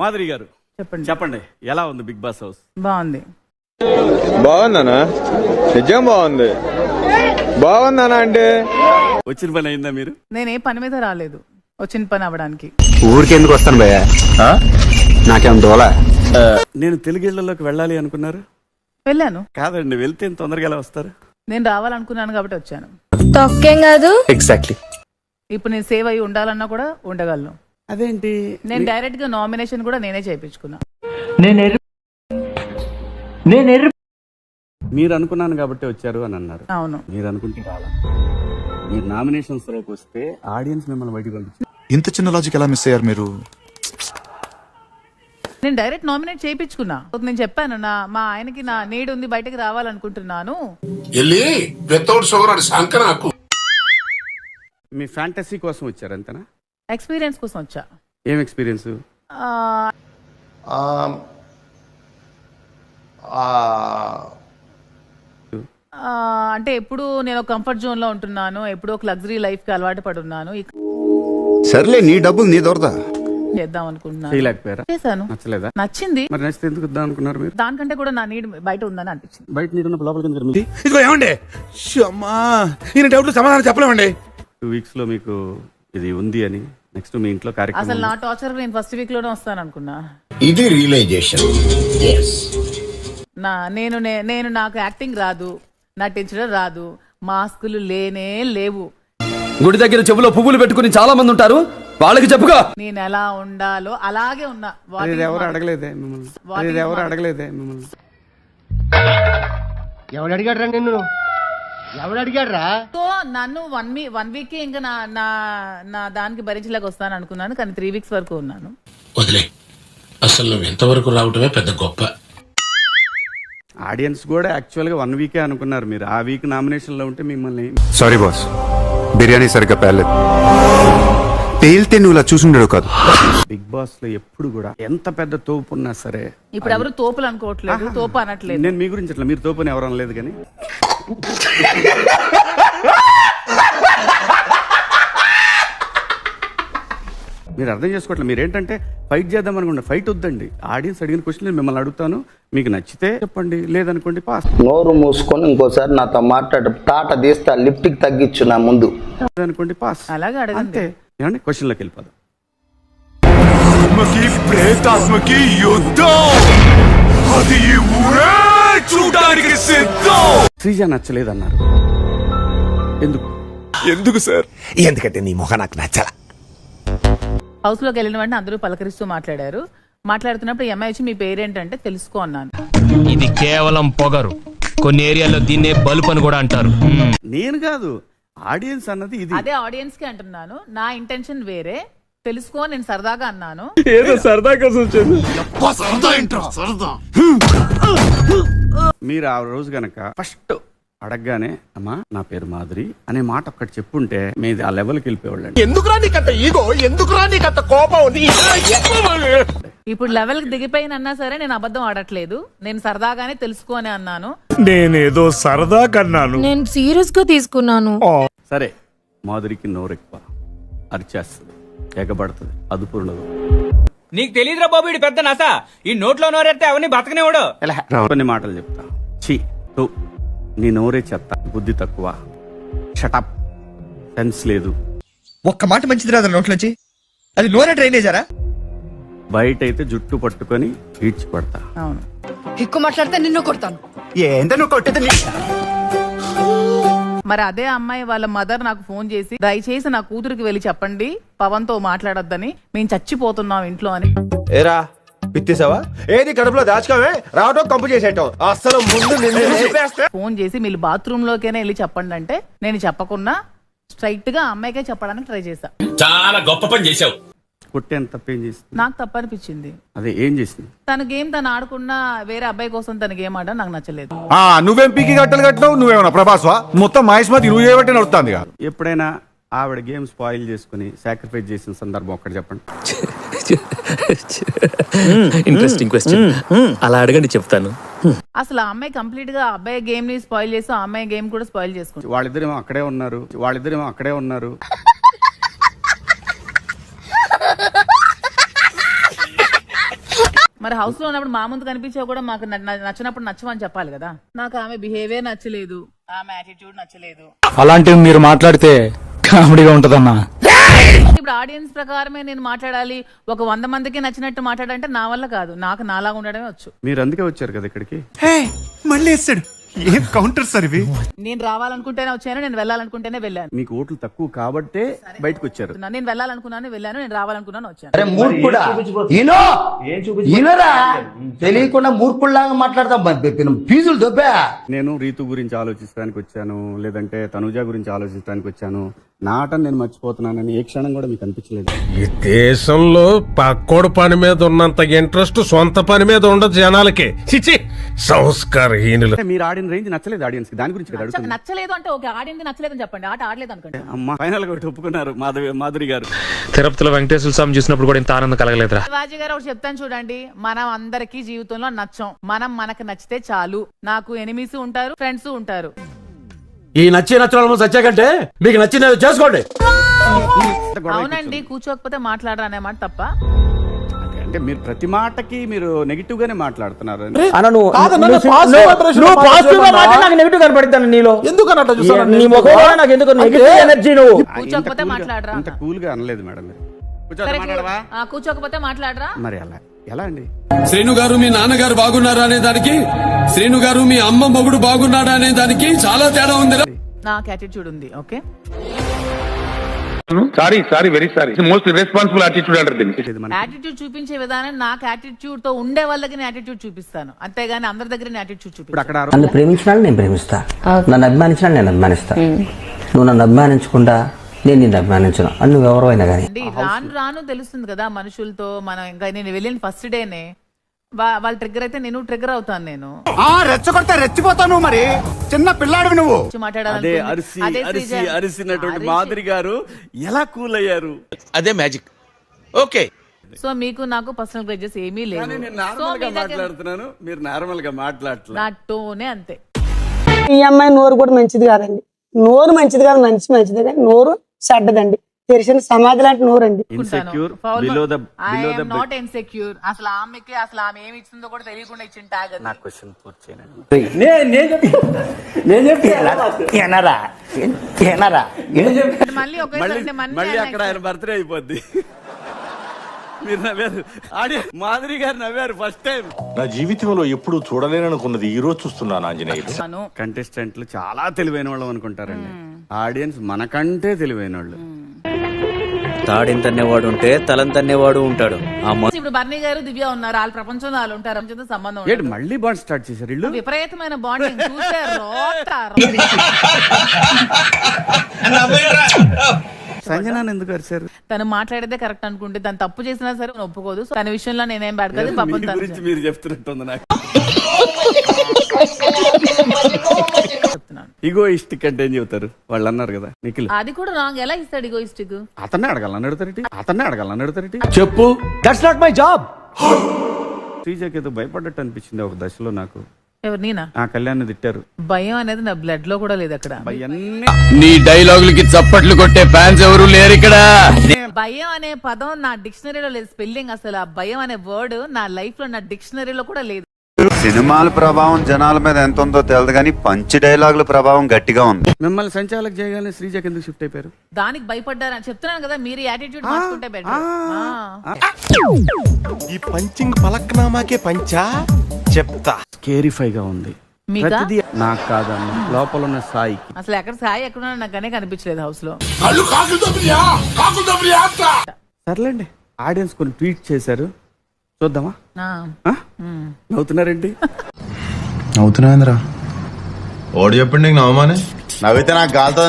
మాధురి గారు చెప్పండి. చెప్పండి, ఎలా ఉంది బిగ్ బాస్ హౌస్? బాగుంది. బాగుందనా? నిజం బాగుంది. బాగుందనా అంటే వచ్చిన పని అయిందా మీరు? నేను ఏ పని మీద రాలేదు, వచ్చిన పని అవ్వడానికి. ఊరికెందుకు వస్తాను భయ్య, నాకేం దోలా. నేను తెలుగిళ్లలోకి వెళ్ళాలి అనుకున్నారు? వెళ్ళాను. కాదండి, వెళ్తే ఇంత తొందరగా ఎలా వస్తారు? నేను రావాలనుకున్నాను కాబట్టి వచ్చాను. తొక్కేం కాదు. ఎగ్జాక్ట్లీ. ఇప్పుడు నేను సేవ్ అయ్యి ఉండాలన్నా కూడా ఉండగలను. అదేంటి? నేను డైరెక్ట్ గా నామినేషన్ కూడా నేనే చేయించుకున్నా. మీరు అనుకున్నాను కాబట్టి వచ్చారు అని అన్నారు. అవును. మీరు అనుకుంటే రాలా. మీరు నామినేషన్స్ లోకి వస్తే ఆడియన్స్ మిమ్మల్ని బయటికి పంపించారు. ఇంత చిన్న లాజిక్ ఎలా మిస్ అయ్యారు మీరు? నేను డైరెక్ట్ నామినేట్ చేయించుకున్నా. నేను చెప్పాను మా ఆయనకి నా నీడ్ ఉంది, బయటకి రావాలనుకుంటున్నాను. మీ ఫ్యాంటసీ కోసం వచ్చారు అంతేనా? ఎక్స్పీరియన్స్ కోసం వచ్చా. ఏం ఎక్స్పీరియన్స్? అంటే ఎప్పుడు నేను కంఫర్ట్ జోన్ లో ఉంటున్నాను, ఎప్పుడు ఒక లగ్జరీ లైఫ్ కి అలవాటు పడున్నాను. సర్లే, నీ డబ్బులు నీ దొరదా చేద్దాం అనుకుంటున్నాను. చేయలేకపోయారా? చేశాను. నచ్చలేదా? నచ్చింది. మరి నచ్చితే ఎందుకు వద్దాం అనుకున్నారు మీరు? దానికంటే కూడా నా నీడ్ బయట ఉందని అనిపించింది. బయట నీరు లోపలికి ఇదిగో ఏమండి, ఈయన డౌట్లు సమాధానం చెప్పలేమండి. 2 weeks లో మీకు ఇది ఉంది అని నెక్స్ట్ మీ ఇంట్లో అసలు కార్యక్రమం. నా టార్చర్ నేను ఫస్ట్ వీక్ లోనే వస్తాను అనుకున్నా. ఇది రియలైజేషన్. నేను నాకు యాక్టింగ్ రాదు, నటించడం రాదు, మాస్కులు లేనే లేవు. గుడి దగ్గర చెవులో పువ్వులు పెట్టుకుని చాలా మంది ఉంటారు, వాళ్ళకి చెప్పుగా. నేను ఎలా ఉండాలో అలాగే ఉన్నా. ఎవరు అడగలేదే మిమ్మల్ని? ఎవరు అడగలేదే మిమ్మల్ని? ఎవడు అడిగాడు రా నిన్ను? ఎవడు అడిగాడు రా? సో నన్ను 1 week ఇంకా నా దానికి భరించలేక వస్తాను అనుకున్నాను, కానీ 3 weeks వరకు ఉన్నాను. వదిలే, అసలు నువ్వు ఎంతవరకు రావటమే పెద్ద గొప్ప. ఆడియన్స్ కూడా యాక్చువల్ గా 1 week అనుకున్నారు. మీరు ఆ వీక్ నామినేషన్ లో ఉంటే మిమ్మల్ని. సారీ బాస్, బిర్యానీ సరిగ్గా పేర్లేదు. పేలితే నువ్వు ఇలా చూసుండడు కాదు. బిగ్ బాస్ లో ఎప్పుడు కూడా ఎంత పెద్ద తోపు ఉన్నా సరే, ఇప్పుడు ఎవరు తోపులు అనుకోవట్లేదు, తోపు అనట్లేదు. నేను మీ గురించి అట్లా మీరు తోపుని ఎవరు అనలేదు, కానీ మీరు అర్థం చేసుకోవట్లేదు. మీరేంటంటే ఫైట్ చేద్దాం అనుకోండి, ఫైట్ వద్దండి. ఆడియన్స్ అడిగిన క్వశ్చన్ మిమ్మల్ని అడుగుతాను, మీకు నచ్చితే చెప్పండి, లేదనుకోండి పాస్. నోరు మూసుకొని ఇంకోసారి నాతో మాట్లాడు. తాట తీస్తా, లిఫ్ట్ కి తగ్గించు నా ముందు. అనుకోండి పాస్. అలాగే అడగండి. అంతే. ఏమండి, క్వశ్చన్లోకి వెళ్ళిపోదాం. ప్రేతాత్మకి యుద్ధం, అది ఈ ఊరే చూడడానికి సిద్ధం. శ్రీజ నచ్చలేదన్నారు. ఎందుకు సార్? ఎందుకంటే నీ మొహ నాకు నచ్చల. హౌస్ లోకి వెళ్ళిన వెంటనే అందరూ పలకరిస్తూ మాట్లాడారు. మాట్లాడుతున్నప్పుడు ఈ అమ్మాయి వచ్చి మీ పేరేంటంటే తెలుసుకో అన్నాను. ఇది కేవలం పొగరు, కొన్ని ఏరియాలో దీన్నే బలుపు అని కూడా అంటారు. నేను కాదు, ఆడియన్స్ అన్నది ఇది. అదే ఆడియన్స్ కి అంటున్నాను, నా ఇంటెన్షన్ వేరే. తెలుసుకో, నేను సరదాగా అన్నాను. ఏదో సరదా కోసం వచ్చాను. మీరు ఆ రోజు గనక ఫస్ట్ అడగగానే అమ్మా నా పేరు మాధురి అనే మాట ఒక్కటి చెప్పుంటే మీది ఆ లెవెల్కి వెళ్ళిపోవాళ్ళండి. ఎందుకురా నీకంత ఈగో? ఎందుకురా నీకంత కోపం? ఇప్పుడు లెవెల్ కి దిగిపోయినన్నా సరే నేను అబద్ధం ఆడట్లేదు. నేను సరదాగానే తెలుసుకో అని అన్నాను. నేనేదో సరదా కన్నాను. నేను సీరియస్ గా తీసుకున్నాను. సరే, మాధురికి నోరెక్కువ, అరిచేస్తుంది, ఎగబడుతుంది, అదుపు ఉండదు. నీకు తెలియదురా బాబు, ఇడు పెద్ద నస. ఈ నోట్లో నోరెడితే అవన్నీ బతకనేవాడు. కొన్ని మాటలు చెప్తా. ఛీ, తు, నీ నోరే చెత్త, బుద్ధి తక్కువ, షటప్, సెన్స్ లేదు. ఒక్క మాట మంచిది రాదు నోట్ల నుంచి. అది నోరే డ్రైనేజరా? బయట అయితే జుట్టు పట్టుకొని ఈడ్చి పడతా. అవును. ఎక్కువ మాట్లాడితే నిన్ను కొడతాను. ఏంట నువ్వు కొట్టేది? మరి అదే అమ్మాయి వాళ్ళ మదర్ నాకు ఫోన్ చేసి, దయచేసి నా కూతురికి వెళ్ళి చెప్పండి పవన్ తో మాట్లాడొద్దని, మేము చచ్చిపోతున్నాం ఇంట్లో అని. ఏరా పిత్తిసావా? ఏది కడుపులో దాచుకోవే, రావటం కంపు చేసేయటం. అసలు ముందు ఫోన్ చేసి మీరు బాత్రూమ్ లోకేనే వెళ్ళి చెప్పండి అంటే, నేను చెప్పకుండా స్ట్రైట్ గా అమ్మాయికే చెప్పడానికి ట్రై చేశా. చాలా గొప్ప పని చేశావు. కొట్టేంత తప్పేం చేసింది? నాకు తప్పనిపించింది. అదే ఏం చేసింది? తన గేమ్ తను ఆడుకున్నా, వేరే అబ్బాయి కోసం తన గేమ్ ఆడడం నాకు నచ్చలేదు. నువ్వేం పీకి గట్టలు కట్టినావు? నువ్వేమన్నా ప్రభాస్వా? మొత్తం మహేష్మతి నువ్వు ఏమంటే నడుస్తుంది. ఎప్పుడైనా ఆవిడ గేమ్ స్పాయిల్ చేసుకుని సాక్రిఫైస్ చేసిన సందర్భం ఒక్కటి చెప్పండి. Interesting question. అలా అడగండి, చెప్తాను. అసలు ఆ అమ్మాయి కంప్లీట్ గా అబ్బాయి గేమ్ ని స్పాయిల్ చేసి ఆ అమ్మాయి గేమ్ కూడా స్పాయిల్ చేసుకుంది. వాళ్ళిద్దరేమో అక్కడే ఉన్నారు. మరి హౌస్ లో ఉన్నప్పుడు మా ముందు కనిపించావు కూడా మాకు నచ్చినప్పుడు నచ్చమని చెప్పాలి కదా. నాకు ఆమె బిహేవియర్ నచ్చలేదు, ఆమె యాటిట్యూడ్ నచ్చలేదు. అలాంటివి మీరు మాట్లాడితే కామెడీగా ఉంటదన్నా. ఇప్పుడు ఆడియన్స్ ప్రకారమే నేను మాట్లాడాలి, ఒక 100 మందికి నచ్చినట్టు మాట్లాడాలంటే నా వల్ల కాదు. నాకు నాలాగా ఉండడమే వచ్చు. మీరు అందుకే వచ్చారు కదా ఇక్కడికి. మళ్ళీ వేస్తాడు ఏం కౌంటర్ సార్ ఇవి. నేను రావాలనుకుంటేనే వచ్చాను, నేను వెళ్ళాలనుకుంటేనే వెళ్ళాను. మీకు ఓట్లు తక్కువ కాబట్టే బయటకు వచ్చారు. నేను వెళ్ళాలనుకున్నాను వెళ్ళాను, నేను రావాలనుకున్నాను వచ్చాను. అరే మూర్ఖుడా, ఇనోరా తెలియకుండా మూర్ఖుల్లాగా మాట్లాడతాం. ఫీజులు దొబ్బా. నేను రీతు గురించి ఆలోచించడానికి వచ్చాను, లేదంటే తనుజ గురించి ఆలోచించడానికి వచ్చాను. నా ఆటను నేను మర్చిపోతున్నానని ఏ క్షణం కూడా మీకు అనిపించలేదు. ఈ దేశంలో పక్కోడు పని మీద ఉన్నంత ఇంట్రెస్ట్ సొంత పని మీద ఉండదు జనాలకి. చిచి సంస్కారహీనులు. అంటే మీరు ఆడిన రేంజ్ నచ్చలేదు ఆడియన్స్ కి, దాని గురించి కదా అడుగుతున్నా. నచ్చలేదు అంటే ఓకే, ఆడింది నచ్చలేదని చెప్పండి, ఆట ఆడలేదు అనుకోండి. అమ్మా ఫైనల్ గా ఒకటి ఒప్పుకున్నారు మాధురి గారు. తిరుపతిలో వెంకటేశ్వర స్వామి చూసినప్పుడు కూడా ఇంత ఆనందం కలగలేదురా. శివాజీ గారు ఒకటి చెప్తాను చూడండి, మనం అందరికీ జీవితంలో నచ్చం. మనకు నచ్చితే చాలు. నాకు ఎనిమీస్ ఉంటారు, ఫ్రెండ్స్ ఉంటారు. ఈ నచ్చిన సచ్చా కంటే మీకు నచ్చింది చేసుకోండి. అవునండి, కూర్చోకపోతే మాట్లాడరా అనే మాట తప్ప. అంటే మీరు ప్రతి మాటకి మీరు నెగిటివ్ గానే మాట్లాడుతున్నారు. కూర్చోకపోతే మాట్లాడరా, అంత కూల్ గా అనలేదు మేడం. కూర్చోకపోతే మాట్లాడరా. మరి ఎలా అండి? శ్రీను గారు మీ నాన్నగారు బాగున్నారా అనే దానికి, శ్రీను గారు మీ అమ్మ మొగుడు బాగున్నాడా అనే దానికి చాలా తేడా ఉంది. నాకు యాటిట్యూడ్ ఉంది. Okay, sorry very sorry. Most responsible attitude అంటారు దీన్ని. యాటిట్యూడ్ చూపించే విధానం నాకు యాటిట్యూడ్ తో ఉండే వాళ్ళకి నేను యాటిట్యూడ్ చూపిస్తాను, అంతేగాని అందరి దగ్గర యాటిట్యూడ్ చూపిస్తాను. నన్ను ప్రేమించినాడు నేను ప్రేమిస్తా, నన్ను అభిమానించినాడు నేను అభిమానిస్తా. నువ్వు నన్ను అభిమానించకుండా నేను నిన్ను అభిమానించను అని నువ్వు ఎవరో అయినా కానీ. రాను తెలుస్తుంది కదా మనుషులతో. మనం ఇంకా నేను వెళ్ళిన ఫస్ట్ డేనే వాళ్ళు ట్రిగ్గర్ అయితే నేను ట్రిగ్గర్ అవుతాను. నేను రెచ్చగొడితే రెచ్చిపోతాను. మరి చిన్న పిల్లాడు నువ్వు. అదే అరిసినటువంటి మాధురి గారు ఎలా కూల్ అయ్యారు? అదే మ్యాజిక్. ఓకే, సో మీకు నాకు పర్సనల్ గ్రేజెస్ ఏమీ లేదు. నేను నార్మల్ గా మాట్లాడుతున్నాను, మీరు నార్మల్ గా మాట్లాడట్లేదు. నా టోనే అంతే. ఈ అమ్మాయి నోరు కూడా మంచిది కాదండి. నోరు మంచిది కాదు, మంచిదే కానీ నోరు చెడ్డదండి. తెలిసిన సమాధి లాంటి నోరు అండి. Insecure, not insecure. అసలు ఆమె ఏమి ఇచ్చిందో కూడా తెలియకుండా ఇచ్చిన ట్యాగ్ అది. నా క్వశ్చన్ పూర్తి చేయండి. మళ్ళీ అక్కడ ఆయన బర్త్డే అయిపోద్ది. మీరు నవ్వారు, మాధురి గారు నవ్వారు ఫస్ట్ టైం. నా జీవితంలో ఎప్పుడు చూడలేననుకున్నది ఈ రోజు చూస్తున్నాను ఆంజనేయులు. కంటెస్టెంట్లు చాలా తెలివైన వాళ్ళు అనుకుంటారండి, ఆడియన్స్ మనకంటే తెలివైన వాళ్ళు. తాడింతనేవాడు ఉంటే తలంతనేవాడు ఉంటాడు. ఇప్పుడు బర్నీ గారు దివ్య ఉన్నారు, వాళ్ళ ప్రపంచంలో వాళ్ళు ఉంటారు. సంబంధం ఏంటి మళ్ళీ బాండ్ స్టార్ట్ చేశారు వీళ్ళు? విపరీతమైన బాండింగ్ చూసారు. సంజన ఎందుకు అరిచారు? తను మాట్లాడేదే కరెక్ట్ అనుకుంటే తను తప్పు చేసినా సరే ఒప్పుకోదు. తన విషయంలో నేనేం బ్యాడ్ కాదు. పాపం తన గురించి మీరు చెప్తున్నట్టుంది నాకు. ఈగోయిస్టిక్ అంటే ఏం చెబుతారు వాళ్ళు అన్నారు కదా నిఖిల్. అది కూడా రాంగ్. ఎలా ఇస్తాడు ఈగోయిస్టిక్? అతన్నే అడగాలని అడుగుతారేటి. చెప్పు, దట్స్ నాట్ మై జాబ్. శ్రీజకి ఏదో భయపడ్డట్టు అనిపించింది ఒక దశలో నాకు. ఎవరు? నేనా? ఆ కళ్యాణ్ తిట్టారు. భయం అనేది నా బ్లడ్ లో కూడా లేదు అక్కడ. నీ డైలాగులకి చప్పట్లు కొట్టే ఫ్యాన్స్ ఎవరు లేరు ఇక్కడ. భయం అనే పదం నా డిక్షనరీలో లేదు. స్పెల్లింగ్ అసలు ఆ భయం అనే వర్డ్ నా లైఫ్ లో నా డిక్షనరీలో కూడా లేదు. సినిమాల ప్రభావం జనాల మీద ఎంత ఉందో తెలియదు కానీ పంచి డైలాగుల ప్రభావం గట్టిగా ఉంది. మిమ్మల్ని సంచాలక చేయగానే శ్రీజకి ఎందుకు షిఫ్ట్ అయిపోయారు? దానికి భయపడ్డారని చెప్తున్నాను కదా. మీరు యాటిట్యూడ్ మార్చుకుంటే బెటర్. ఈ పంచింగ్ పలక్నామాకే పంచా చెప్తా. స్కేరిఫైగా ఉంది. ప్రతిదీ నాకు కాదన్న లోపల ఉన్న సాయికి. అసలు ఎక్కడ సాయి ఎక్కడ నాకు గనే కనిపించలేదు హౌస్ లో. సర్లేండి, ఆడియన్స్ కొన్ని ట్వీట్ చేశారు, చూద్దామా? నవ్వుతున్నారేంటి? నవ్వుతున్నా ఓడి చెప్పండి నవ్వమానే. నవ్వితే నాకు గాలితో